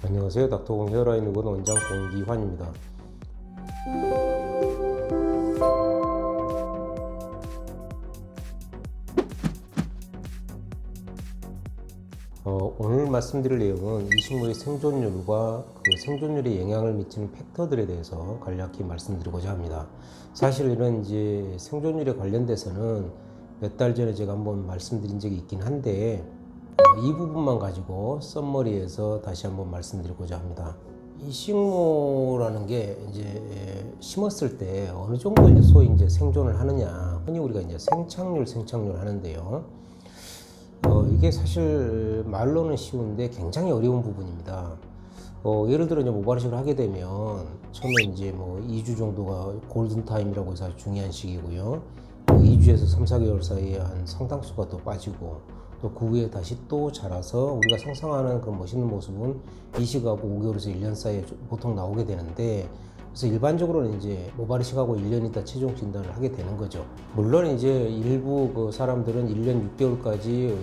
안녕하세요. 닥터공 헤어라인 의원 원장 공기환입니다. 오늘 말씀드릴 내용은 이식물의 생존율과 그 생존율에 영향을 미치는 팩터들에 대해서 간략히 말씀드리고자 합니다. 사실 이런 이제 생존율에 관련돼서는 몇 달 전에 제가 한번 말씀드린 적이 있긴 한데 이 부분만 가지고 썸머리에서 다시 한번 말씀드리고자 합니다. 이 식물이라는 게 이제 심었을 때 어느 정도 이제 소위 이제 생존을 하느냐, 흔히 우리가 이제 생착률 하는데요. 이게 사실 말로는 쉬운데 굉장히 어려운 부분입니다. 예를 들어 이제 모발이식을 하게 되면 처음에 이제 뭐 2주 정도가 골든타임이라고 해서 아주 중요한 시기고요. 2주에서 3, 4개월 사이에 한 상당수가 또 빠지고 또 그 후에 다시 또 자라서 우리가 상상하는 그런 멋있는 모습은 이식하고 5개월에서 1년 사이에 보통 나오게 되는데, 그래서 일반적으로는 이제 모발이식하고 1년 있다 최종 진단을 하게 되는 거죠. 물론 이제 일부 그 사람들은 1년 6개월까지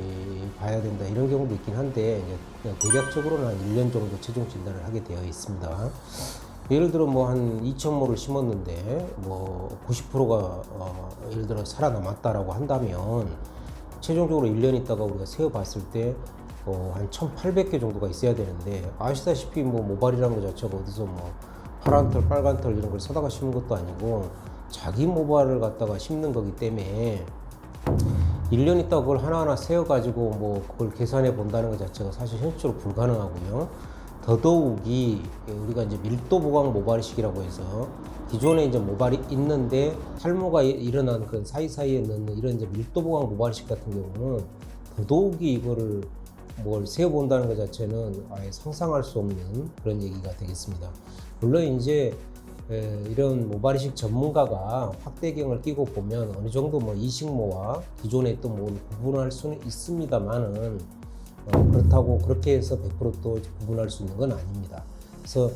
봐야 된다 이런 경우도 있긴 한데, 이제 그냥 대략적으로는 한 1년 정도 최종 진단을 하게 되어 있습니다. 예를 들어 뭐 한 2,000모를 심었는데 뭐 90%가 예를 들어 살아남았다라고 한다면 최종적으로 1년 있다가 우리가 세어 봤을 때 한 1,800개 정도가 있어야 되는데, 아시다시피 뭐 모발이라는 것 자체가 어디서 뭐 파란 털, 빨간 털 이런 걸 사다가 심은 것도 아니고 자기 모발을 갖다가 심는 거기 때문에 1년 있다가 그걸 하나하나 세어가지고 뭐 그걸 계산해 본다는 것 자체가 사실 현실적으로 불가능하고요. 더더욱이 우리가 이제 밀도 보강 모발이식이라고 해서 기존에 이제 모발이 있는데 탈모가 일어난 그 사이사이에 넣는 이런 이제 밀도 보강 모발이식 같은 경우는 더더욱이 이거를 뭘 세어본다는 것 자체는 아예 상상할 수 없는 그런 얘기가 되겠습니다. 물론 이제 이런 모발이식 전문가가 확대경을 끼고 보면 어느 정도 뭐 이식모와 기존에 있던 모를 구분할 수는 있습니다만은 그렇다고 그렇게 해서 100%또 구분할 수 있는 건 아닙니다. 그래서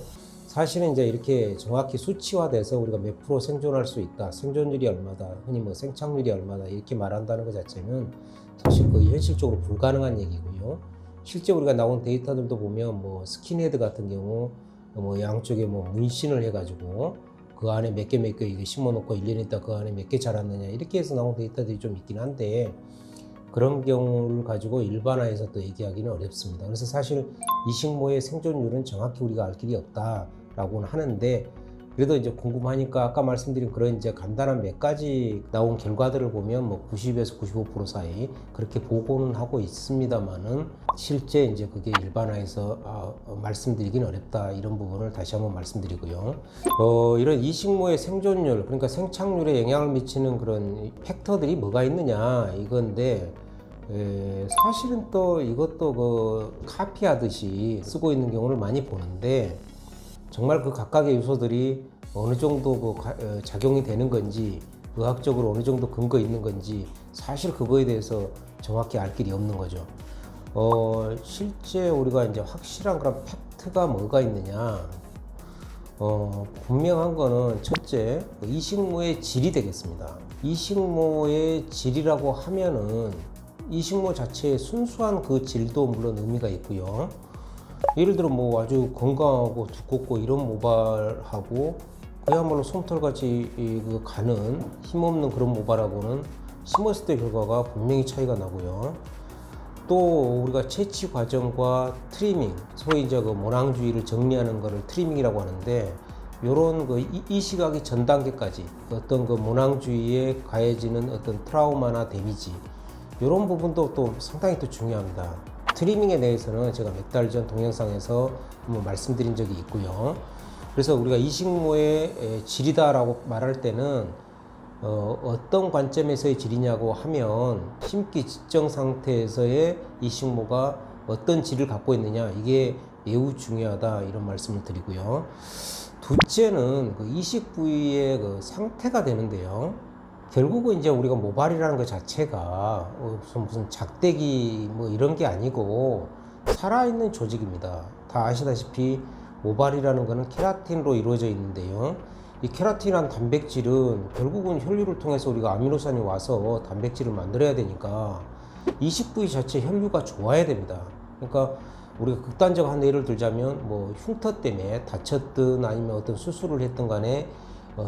사실은 이제 이렇게 정확히 수치화돼서 우리가 몇 프로 생존할 수 있다, 생존율이 얼마다, 흔히 뭐 생착률이 얼마다 이렇게 말한다는 것 자체는 사실 거의 현실적으로 불가능한 얘기고요. 실제 우리가 나온 데이터들도 보면 뭐 스킨헤드 같은 경우 뭐 양쪽에 뭐 문신을 해가지고 그 안에 몇 개 이게 심어놓고 1년 있다 그 안에 몇 개 자랐느냐 이렇게 해서 나온 데이터들이 좀 있긴 한데, 그런 경우를 가지고 일반화해서 또 얘기하기는 어렵습니다. 그래서 사실 이식모의 생존율은 정확히 우리가 알 길이 없다라고는 하는데, 그래도 이제 궁금하니까 아까 말씀드린 그런 이제 간단한 몇 가지 나온 결과들을 보면 뭐 90에서 95% 사이 그렇게 보고는 하고 있습니다만은 실제 이제 그게 일반화해서 말씀드리기는 어렵다, 이런 부분을 다시 한번 말씀드리고요. 이런 이식모의 생존율, 그러니까 생착률에 영향을 미치는 그런 팩터들이 뭐가 있느냐 이건데, 사실은 또 이것도 그 카피하듯이 쓰고 있는 경우를 많이 보는데, 정말 그 각각의 요소들이 어느 정도 그 작용이 되는 건지, 의학적으로 어느 정도 근거 있는 건지 사실 그거에 대해서 정확히 알 길이 없는 거죠. 실제 우리가 이제 확실한 그런 팩트가 뭐가 있느냐, 분명한 거는 첫째, 이식모의 질이 되겠습니다. 이식모의 질이라고 하면은 이식모 자체의 순수한 그 질도 물론 의미가 있고요. 예를 들어 뭐 아주 건강하고 두껍고 이런 모발하고 그야말로 솜털같이 가는 힘없는 그런 모발하고는 심었을 때 결과가 분명히 차이가 나고요. 또 우리가 채취 과정과 트리밍, 소위 이제 그 모낭주위를 정리하는 거를 트리밍이라고 하는데, 요런 그 이식하기 전 단계까지 어떤 그 모낭주위에 가해지는 어떤 트라우마나 데미지, 요런 부분도 또 상당히 또 중요합니다. 트리밍에 대해서는 제가 몇 달 전 동영상에서 한번 말씀드린 적이 있고요. 그래서 우리가 이식모의 질이다라고 말할 때는 어떤 관점에서의 질이냐고 하면 심기 지정 상태에서의 이식모가 어떤 질을 갖고 있느냐, 이게 매우 중요하다, 이런 말씀을 드리고요. 둘째는 그 이식 부위의 그 상태가 되는데요. 결국은 이제 우리가 모발이라는 것 자체가 무슨 작대기 뭐 이런 게 아니고 살아있는 조직입니다. 다 아시다시피 모발이라는 것은 케라틴으로 이루어져 있는데요. 이 케라틴이란 단백질은 결국은 혈류를 통해서 우리가 아미노산이 와서 단백질을 만들어야 되니까 이식 부위 자체 혈류가 좋아야 됩니다. 그러니까 우리가 극단적 한 예를 들자면 뭐 흉터 때문에 다쳤든 아니면 어떤 수술을 했든 간에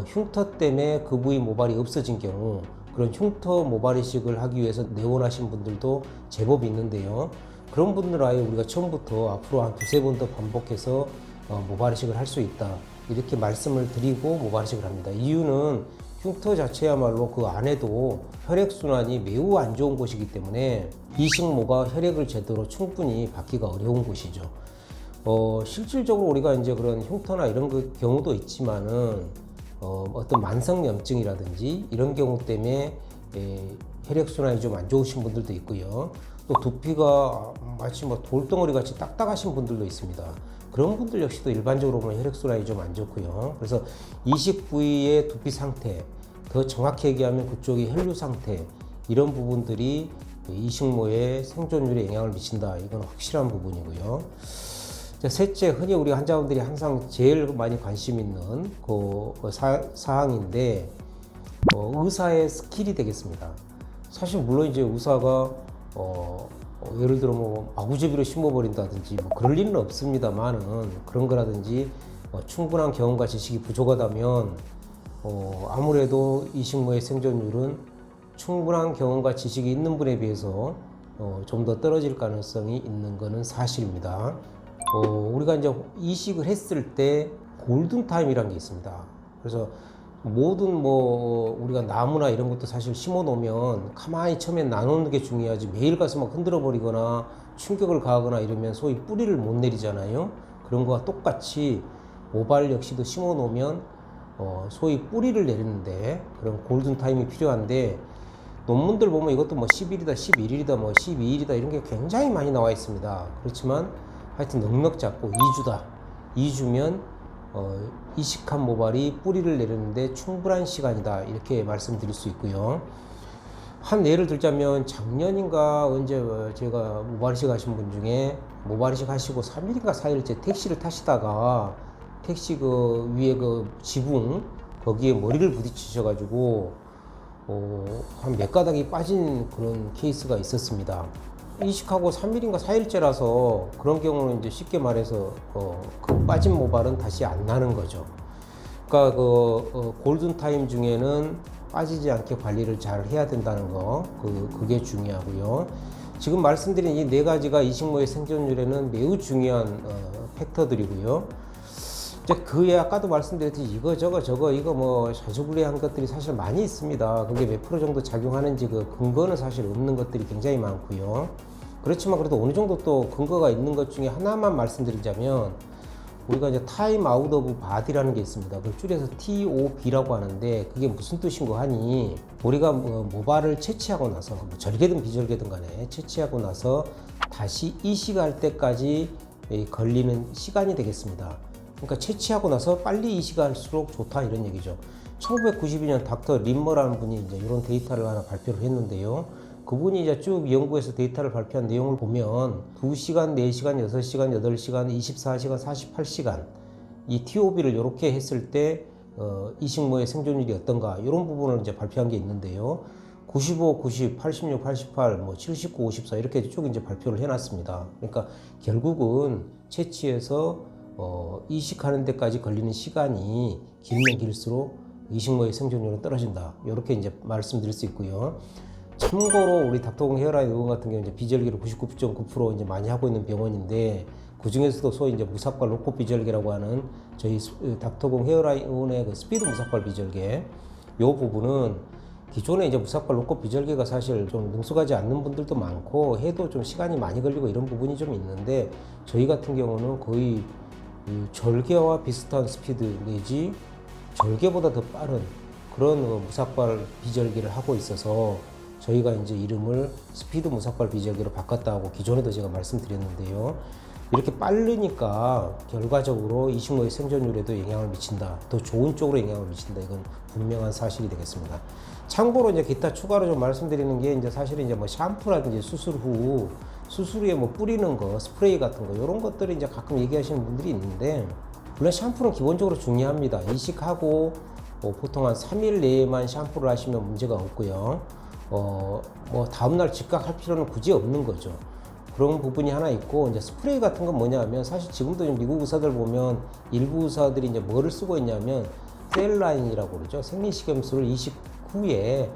흉터 때문에 그 부위 모발이 없어진 경우 그런 흉터 모발 이식을 하기 위해서 내원하신 분들도 제법 있는데요. 그런 분들 아예 우리가 처음부터 앞으로 한 두세 번 더 반복해서 모발 이식을 할 수 있다 이렇게 말씀을 드리고 모발 이식을 합니다. 이유는 흉터 자체야말로 그 안에도 혈액순환이 매우 안 좋은 곳이기 때문에 이식모가 혈액을 제대로 충분히 받기가 어려운 곳이죠. 실질적으로 우리가 이제 그런 흉터나 이런 경우도 있지만은 어떤 만성염증이라든지 이런 경우 때문에 혈액순환이 좀 안 좋으신 분들도 있고요. 또 두피가 마치 뭐 돌덩어리 같이 딱딱하신 분들도 있습니다. 그런 분들 역시도 일반적으로 보면 혈액순환이 좀 안 좋고요. 그래서 이식 부위의 두피 상태, 더 정확히 얘기하면 그쪽의 혈류 상태, 이런 부분들이 이식모의 생존율에 영향을 미친다. 이건 확실한 부분이고요. 셋째, 흔히 우리 환자분들이 항상 제일 많이 관심 있는 그 사항인데 의사의 스킬이 되겠습니다. 사실 물론 이제 의사가 예를 들어 뭐 마구잡이로 심어버린다든지 뭐 그럴 일은 없습니다만은 그런 거라든지 충분한 경험과 지식이 부족하다면 아무래도 이식모의 생존율은 충분한 경험과 지식이 있는 분에 비해서 좀 더 떨어질 가능성이 있는 것은 사실입니다. 우리가 이제 이식을 했을 때 골든타임이라는 게 있습니다. 그래서 모든 뭐 우리가 나무나 이런 것도 사실 심어 놓으면 가만히 처음에 놔놓는 게 중요하지 매일 가서 막 흔들어 버리거나 충격을 가하거나 이러면 소위 뿌리를 못 내리잖아요. 그런 거와 똑같이 모발 역시도 심어 놓으면 소위 뿌리를 내리는데 그런 골든타임이 필요한데 논문들 보면 이것도 뭐 10일이다, 11일이다, 뭐 12일이다 이런 게 굉장히 많이 나와 있습니다. 그렇지만 하여튼 넉넉 잡고 2주다. 2주면 이식한 모발이 뿌리를 내리는데 충분한 시간이다. 이렇게 말씀드릴 수 있고요. 한 예를 들자면 작년인가 언제 제가 모발 이식 하신 분 중에 모발 이식 하시고 3일인가 4일째 택시를 타시다가 택시 그 위에 그 지붕 거기에 머리를 부딪히셔가지고 한 몇 가닥이 빠진 그런 케이스가 있었습니다. 이식하고 3일인가 4일째라서 그런 경우는 이제 쉽게 말해서 그 빠진 모발은 다시 안 나는 거죠. 그러니까 골든타임 중에는 빠지지 않게 관리를 잘 해야 된다는 거 그게 중요하고요. 지금 말씀드린 이 네 가지가 이식모의 생존율에는 매우 중요한 팩터들이고요. 이제 그 외에 아까도 말씀드렸듯이 이거 저거 이거 뭐 자주분리한 것들이 사실 많이 있습니다. 그게 몇 프로 정도 작용하는지 그 근거는 사실 없는 것들이 굉장히 많고요. 그렇지만 그래도 어느 정도 또 근거가 있는 것 중에 하나만 말씀드리자면 우리가 이제 타임 아웃 오브 바디라는 게 있습니다. 그걸 줄여서 TOB라고 하는데 그게 무슨 뜻인고 하니 우리가 모발을 채취하고 나서 뭐 절개든 비절개든 간에 채취하고 나서 다시 이식할 때까지 걸리는 시간이 되겠습니다. 그러니까 채취하고 나서 빨리 이식할수록 좋다 이런 얘기죠. 1992년 닥터 림머라는 분이 이제 이런 데이터를 하나 발표를 했는데요. 그분이 이제 쭉 연구해서 데이터를 발표한 내용을 보면 2시간, 4시간, 6시간, 8시간, 24시간, 48시간 이 TOB를 이렇게 했을 때 이식모의 생존율이 어떤가 이런 부분을 이제 발표한 게 있는데요. 95, 90, 86, 88, 뭐 79, 54 이렇게 쭉 이제 발표를 해놨습니다. 그러니까 결국은 채취해서 이식하는 데까지 걸리는 시간이 길면 길수록 이식모의 생존율은 떨어진다. 이렇게 이제 말씀드릴 수 있고요. 참고로 우리 닥터공 헤어라인 의원 같은 경우 이제 비절개를 99.9% 이제 많이 하고 있는 병원인데 그 중에서도 소위 이제 무삭발 로코 비절개라고 하는 저희 닥터공 헤어라인 의원의 그 스피드 무삭발 비절개 이 부분은 기존에 이제 무삭발 로코 비절개가 사실 좀 능숙하지 않는 분들도 많고 해도 좀 시간이 많이 걸리고 이런 부분이 좀 있는데 저희 같은 경우는 거의 절개와 비슷한 스피드 내지 절개보다 더 빠른 그런 무삭발 비절개를 하고 있어서 저희가 이제 이름을 스피드 무삭발 비절개로 바꿨다고 기존에도 제가 말씀드렸는데요. 이렇게 빠르니까 결과적으로 이식모의 생존율에도 영향을 미친다. 더 좋은 쪽으로 영향을 미친다. 이건 분명한 사실이 되겠습니다. 참고로 이제 기타 추가로 좀 말씀드리는 게 이제 사실은 이제 뭐 샴푸라든지 수술 후에 뭐 뿌리는 거, 스프레이 같은 거 이런 것들을 이제 가끔 얘기하시는 분들이 있는데 물론 샴푸는 기본적으로 중요합니다. 이식하고 보통 한 3일 내에만 샴푸를 하시면 문제가 없고요. 뭐 다음날 즉각 할 필요는 굳이 없는 거죠. 그런 부분이 하나 있고, 이제 스프레이 같은 건 뭐냐면 사실 지금도 미국 의사들 보면 일부 의사들이 이제 뭐를 쓰고 있냐면 셀라인이라고 그러죠. 생리식염수를 이식 후에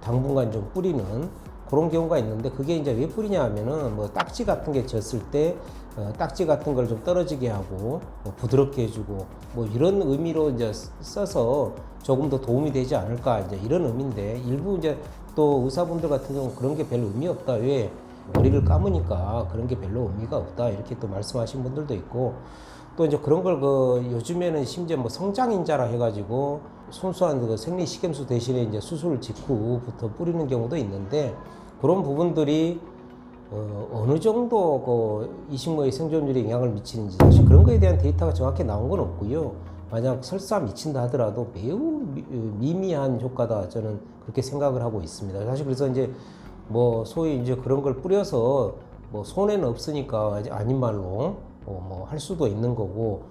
당분간 좀 뿌리는 그런 경우가 있는데, 그게 이제 왜 뿌리냐 하면은 뭐 딱지 같은 게 졌을 때 딱지 같은 걸 좀 떨어지게 하고 뭐 부드럽게 해주고 뭐 이런 의미로 이제 써서 조금 더 도움이 되지 않을까, 이제 이런 의미인데, 일부 이제 또 의사분들 같은 경우 그런 게 별로 의미 없다, 왜 머리를 감으니까 그런 게 별로 의미가 없다, 이렇게 또 말씀하신 분들도 있고, 또 이제 그런 걸 요즘에는 심지어 뭐 성장인자라 해가지고 순수한 그 생리식염수 대신에 이제 수술 직후부터 뿌리는 경우도 있는데, 그런 부분들이 어느 정도 이식모의 생존율에 영향을 미치는지 사실 그런 거에 대한 데이터가 정확히 나온 건 없고요. 만약 설사 미친다 하더라도 매우 미미한 효과다, 저는 그렇게 생각을 하고 있습니다. 사실 그래서 이제 뭐 소위 이제 그런 걸 뿌려서 뭐 손해는 없으니까 아닌 말로 뭐 할 수도 있는 거고,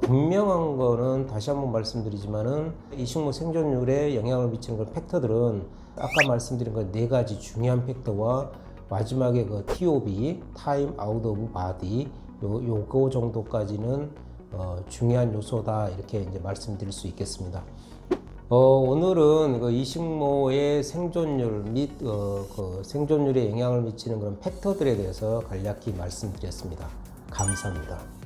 분명한 거는 다시 한번 말씀드리지만은 이식모 생존율에 영향을 미치는 그 팩터들은 아까 말씀드린 그 네 가지 중요한 팩터와 마지막에 그 TOB, Time Out of Body, 요거 정도까지는 중요한 요소다, 이렇게 이제 말씀드릴 수 있겠습니다. 오늘은 그 이식모의 생존율 및 그 생존율에 영향을 미치는 그런 팩터들에 대해서 간략히 말씀드렸습니다. 감사합니다.